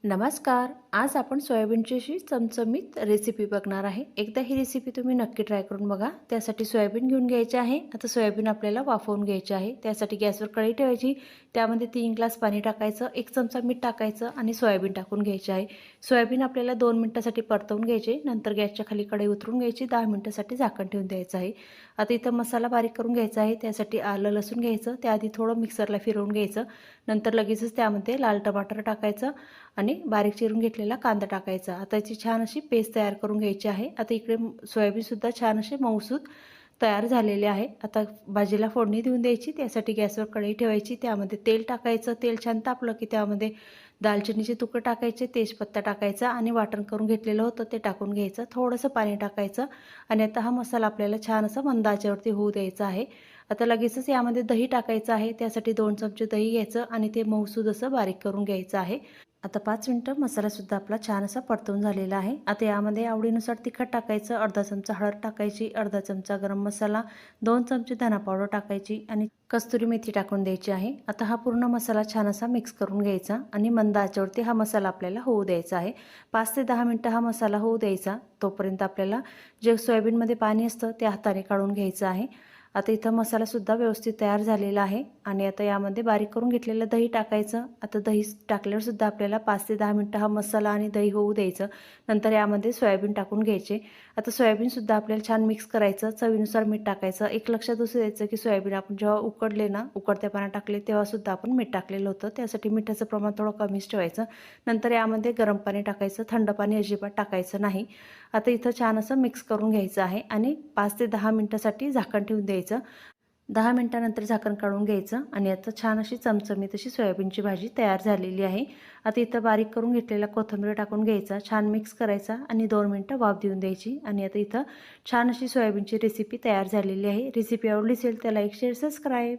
नमस्कार. आज आपण सोयाबीनची अशी चमचमीत रेसिपी बघणार आहे. एकदा ही रेसिपी तुम्ही नक्की ट्राय करून बघा. त्यासाठी सोयाबीन घेऊन घ्यायचे आहे. आता सोयाबीन आपल्याला वाफवून घ्यायचे आहे. त्यासाठी गॅसवर कढई ठेवायची. त्यामध्ये 3 ग्लास पाणी टाकायचं, 1 चमचा मीठ टाकायचं आणि सोयाबीन टाकून घ्यायचे आहे. सोयाबीन आपल्याला 2 मिनिटासाठी परतवून घ्यायचे. नंतर गॅसच्या खाली कढई उतरून घ्यायची. 10 मिनिटासाठी झाकण ठेवून द्यायचं आहे. आता इथं मसाला बारीक करून घ्यायचा आहे. त्यासाठी आलं लसूण घ्यायचं. त्याआधी थोडं मिक्सरला फिरवून घ्यायचं. नंतर लगेचच त्यामध्ये लाल टमाटर टाकायचं आणि बारीक चिरून घेतलेला कांदा टाकायचा. आता याची छान अशी पेस्ट तयार करून घ्यायची आहे. आता इकडे सोयाबीनसुद्धा छान असे मऊसूत तयार झालेले आहे. आता भाजीला फोडणी देऊन द्यायची. त्यासाठी गॅसवर कढई ठेवायची. त्यामध्ये तेल टाकायचं. तेल छान तापलं की त्यामध्ये दालचिनीचे तुकडे टाकायचे, तेजपत्ता टाकायचा आणि वाटण करून घेतलेलं होतं ते टाकून घ्यायचं. थोडंसं पाणी टाकायचं आणि आता हा मसाला आपल्याला छान असं मंद आचेवरती होऊ द्यायचा आहे. आता लगेचच यामध्ये दही टाकायचं आहे. त्यासाठी 2 चमचे दही घ्यायचं आणि ते मऊसूद असं बारीक करून घ्यायचं आहे. आता 5 मिनिटं मसालासुद्धा आपला छान असा परतवून झालेला आहे. आता यामध्ये आवडीनुसार तिखट टाकायचं, अर्धा चमचा हळद टाकायची, अर्धा चमचा गरम मसाला, 2 चमचे धना पावडर टाकायची आणि कस्तुरी मेथी टाकून द्यायची आहे. आता हा पूर्ण मसाला छान असा मिक्स करून घ्यायचा आणि मंद आचेवरती हा मसाला आपल्याला होऊ द्यायचा आहे. 5 ते 10 मिनिटं हा मसाला होऊ द्यायचा. तोपर्यंत आपल्याला जे सोयाबीनमध्ये पाणी असतं ते हाताने काढून घ्यायचं आहे. आता इथं मसालासुद्धा व्यवस्थित तयार झालेला आहे आणि आता यामध्ये बारीक करून घेतलेलं दही टाकायचं. आता दही टाकल्यावर सुद्धा आपल्याला 5 ते 10 मिनिटं हा मसाला आणि दही होऊ द्यायचं. नंतर यामध्ये सोयाबीन टाकून घ्यायचे. आता सोयाबीनसुद्धा आपल्याला छान मिक्स करायचं. चवीनुसार मीठ टाकायचं. एक लक्षात असू द्यायचं की सोयाबीन आपण जेव्हा उकडले ना, उकडत्या पाण्यात टाकले तेव्हासुद्धा आपण मीठ टाकलेलं होतं. त्यासाठी मिठाचं प्रमाण थोडं कमीच ठेवायचं. नंतर यामध्ये गरम पाणी टाकायचं. थंड पाणी अजिबात टाकायचं नाही. आता इथं छान असं मिक्स करून घ्यायचं आहे आणि 5 ते 10 मिनिटासाठी झाकण ठेवून द्यायचं. 10 मिनिटानंतर झाकण काढून घ्यायचं आणि आता छान अशी चमचमीत अशी सोयाबीनची भाजी तयार झालेली आहे. आता इथं बारीक करून घेतलेला कोथिंबीर टाकून घ्यायचा, छान मिक्स करायचा आणि 2 मिनिटं वाफ देऊन द्यायची. आणि आता इथं छान अशी सोयाबीनची रेसिपी तयार झालेली आहे. रेसिपी आवडली असेल तर लाईक, शेअर, सबस्क्राईब.